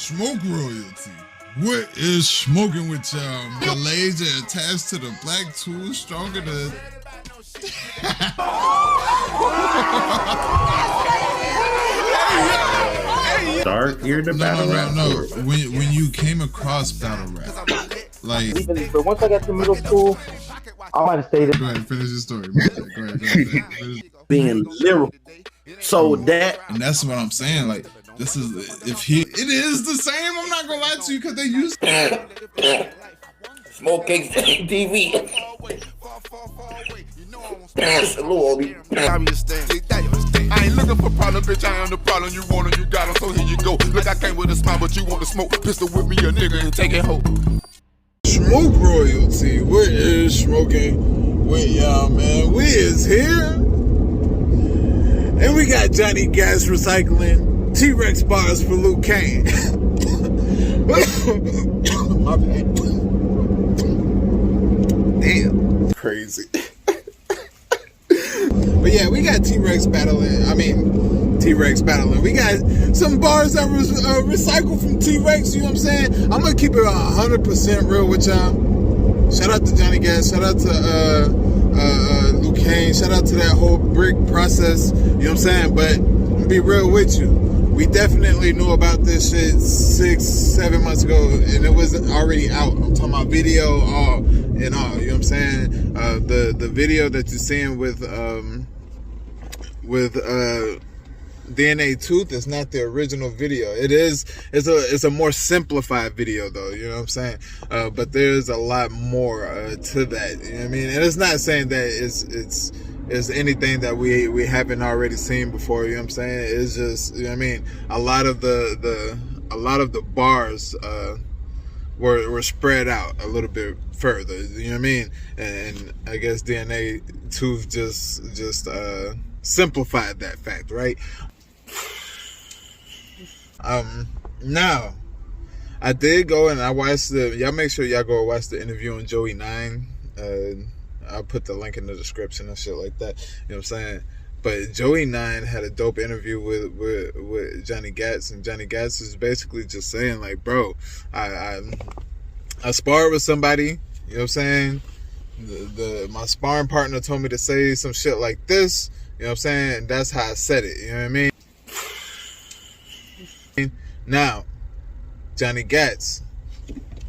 Smoke royalty. What is smoking with y'all? The laser attached to the black tool stronger than... Dark, you're the battle rap. No. When you came across battle rap, like... But once I got to middle school, I might have stayed. Go ahead, finish your story. Go ahead. Being lyrical. So that... And that's what I'm saying, like... This is, it is the same, I'm not gonna lie to you, because they used Smoke cakes TV. I ain't looking for problem, bitch, I am the problem. You want it, you got it, so here you go. Look, I came with a smile, but you want to smoke. Pistol with me, a nigga, and take it home. Smoke royalty. What is smoking with y'all, man? We is here. And we got Johnny Gatz recycling T-Rex bars for Luke Kane. My bad. Damn. Crazy. But yeah, we got T-Rex battling. We got some bars that was recycled from T-Rex, you know what I'm saying? I'm going to keep it 100% real with y'all. Shout out to Johnny Gatz. Shout out to Luke Kane. Shout out to that whole brick process, you know what I'm saying? But I'm going to be real with you. We definitely knew about this shit 6-7 months ago, and it was already out. I'm talking about video, all, you know what I'm saying? The video that you're seeing with DNA Tooth is not the original video. It's a more simplified video though, you know what I'm saying? But there's a lot more to that, you know what I mean? And it's not saying that it's anything that we haven't already seen before, you know what I'm saying? It's just, you know what I mean, a lot of the bars were spread out a little bit further, you know what I mean? And I guess DNA Tooth just simplified that fact, right? Now I did go and I watched y'all make sure y'all go watch the interview on Joey 9. I'll put the link in the description and shit like that, you know what I'm saying? But Joey 9 had a dope interview with Johnny Gatz, and Johnny Gatz is basically just saying, like, bro, I sparred with somebody, you know what I'm saying? My sparring partner told me to say some shit like this, you know what I'm saying? And that's how I said it, you know what I mean? Now, Johnny Gatz,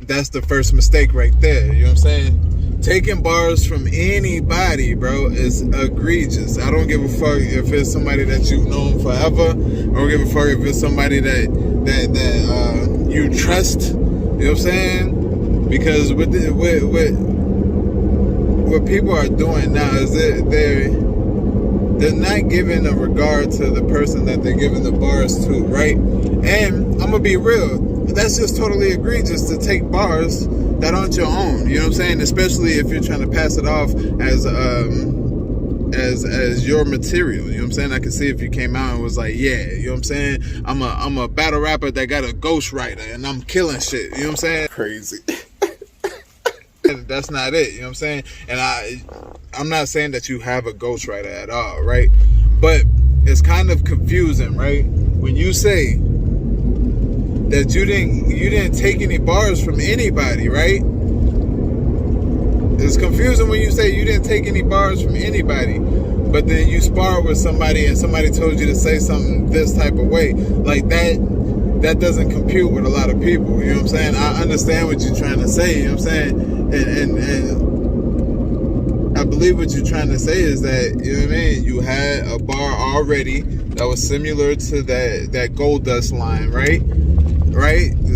that's the first mistake right there, you know what I'm saying? Taking bars from anybody, bro, is egregious. I don't give a fuck if it's somebody that you've known forever. I don't give a fuck if it's somebody that you trust. You know what I'm saying? Because what people are doing now is they're not giving a regard to the person that they're giving the bars to, right? And I'm gonna be real. That's just totally egregious to take bars that aren't your own, you know what I'm saying? Especially if you're trying to pass it off as your material, you know what I'm saying? I can see if you came out and was like, yeah, you know what I'm saying? I'm a battle rapper that got a ghostwriter and I'm killing shit, you know what I'm saying? Crazy. That's not it, you know what I'm saying? And I'm not saying that you have a ghostwriter at all, right? But it's kind of confusing, right? When you say that you didn't take any bars from anybody, right? It's confusing when you say you didn't take any bars from anybody, but then you sparred with somebody and somebody told you to say something this type of way. Like that doesn't compute with a lot of people, you know what I'm saying? I understand what you're trying to say, you know what I'm saying? And I believe what you're trying to say is that, you know what I mean, you had a bar already that was similar to that Gold Dust line, right?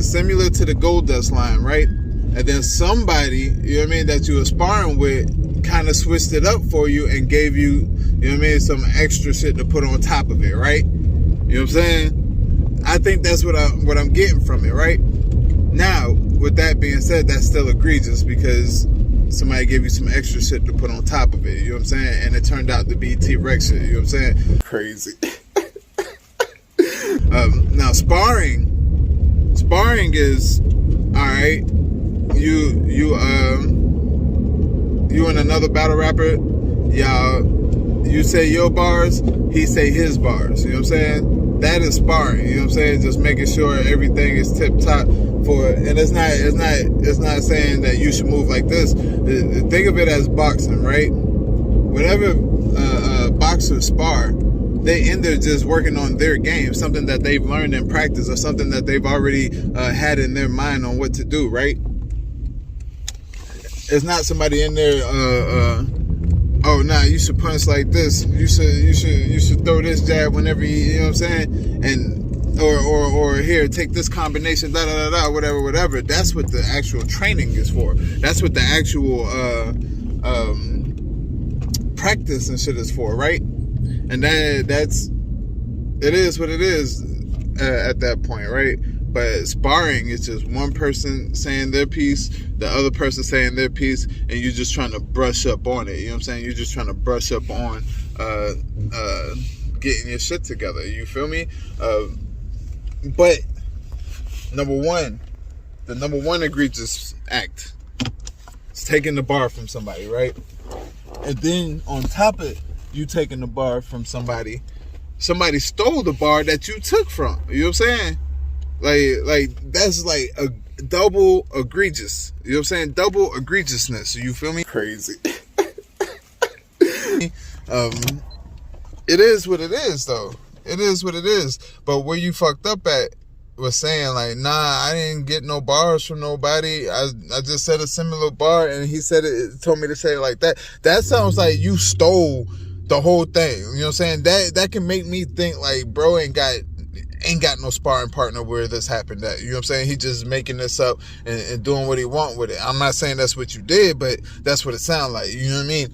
Similar to the Gold Dust line, right? And then somebody, you know what I mean, that you were sparring with kind of switched it up for you and gave you, you know what I mean, some extra shit to put on top of it, right? You know what I'm saying? I think that's what I'm getting from it, right? Now, with that being said, that's still egregious because somebody gave you some extra shit to put on top of it, you know what I'm saying? And it turned out to be T-Rex shit, you know what I'm saying? Crazy. Now, sparring is, all right, you and another battle rapper, y'all, you say your bars, he say his bars, you know what I'm saying? That is sparring. You know what I'm saying? Just making sure everything is tip top for. And it's not saying that you should move like this. Think of it as boxing, right? Whenever boxers spar, they end up just working on their game, something that they've learned in practice, or something that they've already had in their mind on what to do, right? It's not somebody in there, oh nah, you should punch like this. You should throw this jab whenever you know what I'm saying? And or here, take this combination, da da da da, whatever. That's what the actual training is for. That's what the actual practice and shit is for, right? And that's it is what it is at that point, right? But sparring is just one person saying their piece, the other person saying their piece, and you're just trying to brush up on it. You know what I'm saying? You're just trying to brush up on getting your shit together. You feel me? But the number one egregious act is taking the bar from somebody, right? And then on top of it, you taking the bar from somebody stole the bar that you took from. You know what I'm saying? Like that's like a double egregious. You know what I'm saying? Double egregiousness. You feel me? Crazy. It is what it is, though. It is what it is. But where you fucked up at was saying like, nah, I didn't get no bars from nobody. I just said a similar bar, and he said it told me to say it like that. That sounds like you stole the whole thing. You know what I'm saying? That can make me think like, bro ain't got no sparring partner where this happened at. You know what I'm saying? He just making this up and doing what he want with it. I'm not saying that's what you did, but that's what it sounded like. You know what I mean?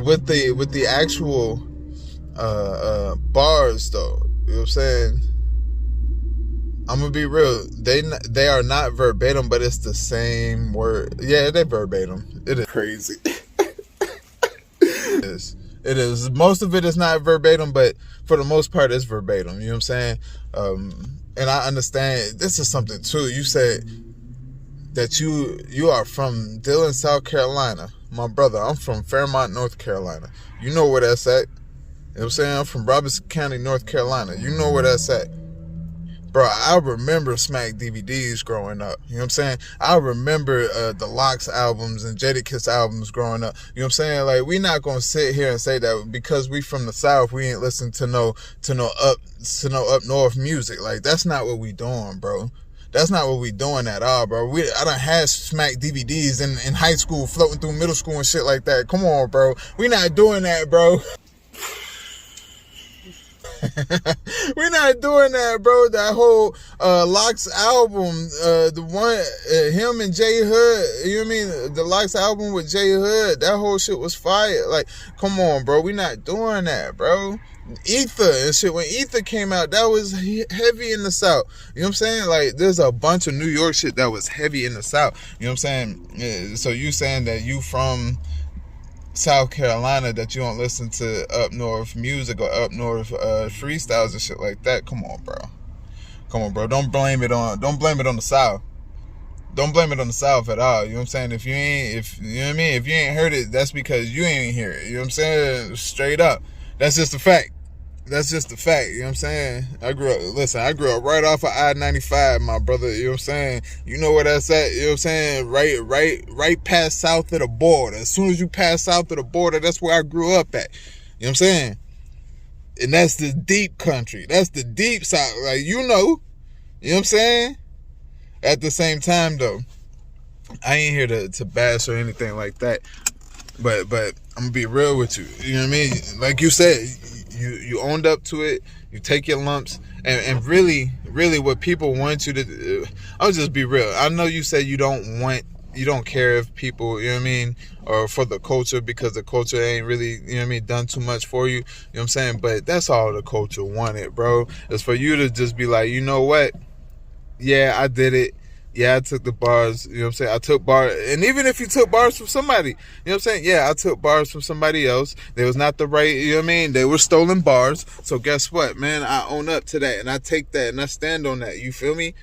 With the actual bars though, you know what I'm saying? I'm gonna be real. They are not verbatim, but it's the same word. Yeah, they're verbatim. It is crazy. It is. Most of it is not verbatim, but for the most part, it's verbatim. You know what I'm saying? And I understand. This is something too. You said that you are from Dillon, South Carolina. My brother, I'm from Fairmont, North Carolina. You know where that's at. You know what I'm saying? I'm from Robertson County, North Carolina. You know where that's at. Bro, I remember Smack DVDs growing up. You know what I'm saying? I remember the Lox albums and Jadakiss albums growing up. You know what I'm saying? Like, we not gonna sit here and say that because we from the South, we ain't listen to no up north music. Like, that's not what we doing, bro. That's not what we doing at all, bro. I done had Smack DVDs in high school, floating through middle school and shit like that. Come on, bro. We not doing that, bro. We're not doing that, bro. That whole Lox album, the one him and J Hood, you know what I mean? The Lox album with J Hood, that whole shit was fire. Like, come on, bro. We not doing that, bro. Ether and shit. When Ether came out, that was heavy in the South. You know what I'm saying? Like, there's a bunch of New York shit that was heavy in the South. You know what I'm saying? Yeah, so you saying that you from South Carolina, that you don't listen to up north music or up north freestyles and shit like that? Come on, bro. Come on, bro. Don't blame it on the South. Don't blame it on the South at all. You know what I'm saying? If you know what I mean? If you ain't heard it, that's because you ain't hear it. You know what I'm saying? Straight up. That's just a fact. That's just the fact, you know what I'm saying? I grew up right off of I-95, my brother, you know what I'm saying? You know where that's at, you know what I'm saying? Right past south of the border. As soon as you pass south of the border, that's where I grew up at. You know what I'm saying? And that's the deep country. That's the deep south. Like, you know what I'm saying? At the same time, though, I ain't here to bash or anything like that. But I'm gonna be real with you. You know what I mean? Like you said, you owned up to it. You take your lumps, and really what people want you to do, I'll just be real. I know you said you don't care if people, you know what I mean, or for the culture, because the culture ain't really, you know what I mean, done too much for you. You know what I'm saying? But that's all the culture wanted, bro. It's for you to just be like, you know what? Yeah, I did it. Yeah, I took the bars, you know what I'm saying? I took bars, and even if you took bars from somebody, you know what I'm saying? Yeah, I took bars from somebody else. They was not the right, you know what I mean? They were stolen bars. So guess what, man? I own up to that, and I take that, and I stand on that. You feel me?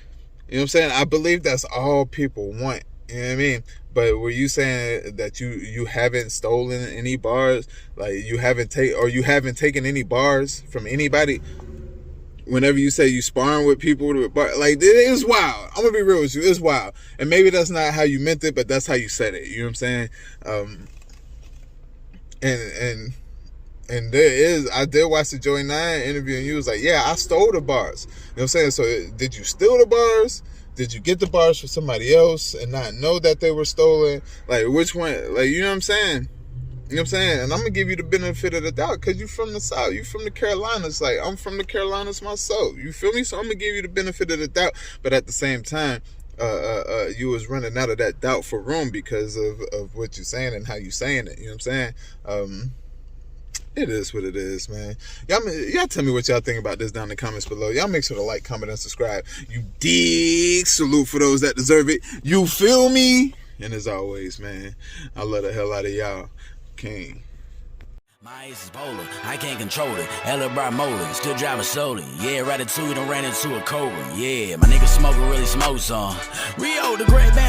You know what I'm saying? I believe that's all people want. You know what I mean? But were you saying that you haven't stolen any bars? Like you haven't taken any bars from anybody? Whenever you say you sparring with people with bars, like it is wild. I'm gonna be real with you, it's wild. And maybe that's not how you meant it, but that's how you said it. You know what I'm saying? And there is, I did watch the Joey 9 interview, and you was like, yeah, I stole the bars. You know what I'm saying? So did you steal the bars? Did you get the bars from somebody else and not know that they were stolen? Like, which one? Like, you know what I'm saying? You know what I'm saying? And I'm going to give you the benefit of the doubt because you from the South. You from the Carolinas. Like, I'm from the Carolinas myself. You feel me? So I'm going to give you the benefit of the doubt. But at the same time, you was running out of that doubtful room because of what you're saying and how you saying it. You know what I'm saying? It is what it is, man. Y'all tell me what y'all think about this down in the comments below. Y'all make sure to like, comment, and subscribe. You dig? Salute for those that deserve it. You feel me? And as always, man, I love the hell out of y'all. King. My ace is polar, I can't control it. Ella brought motor, still driving slowly. Yeah, Ratatouille done ran into a cobra. Yeah, my nigga smoking really smoke some. Rio, the great man.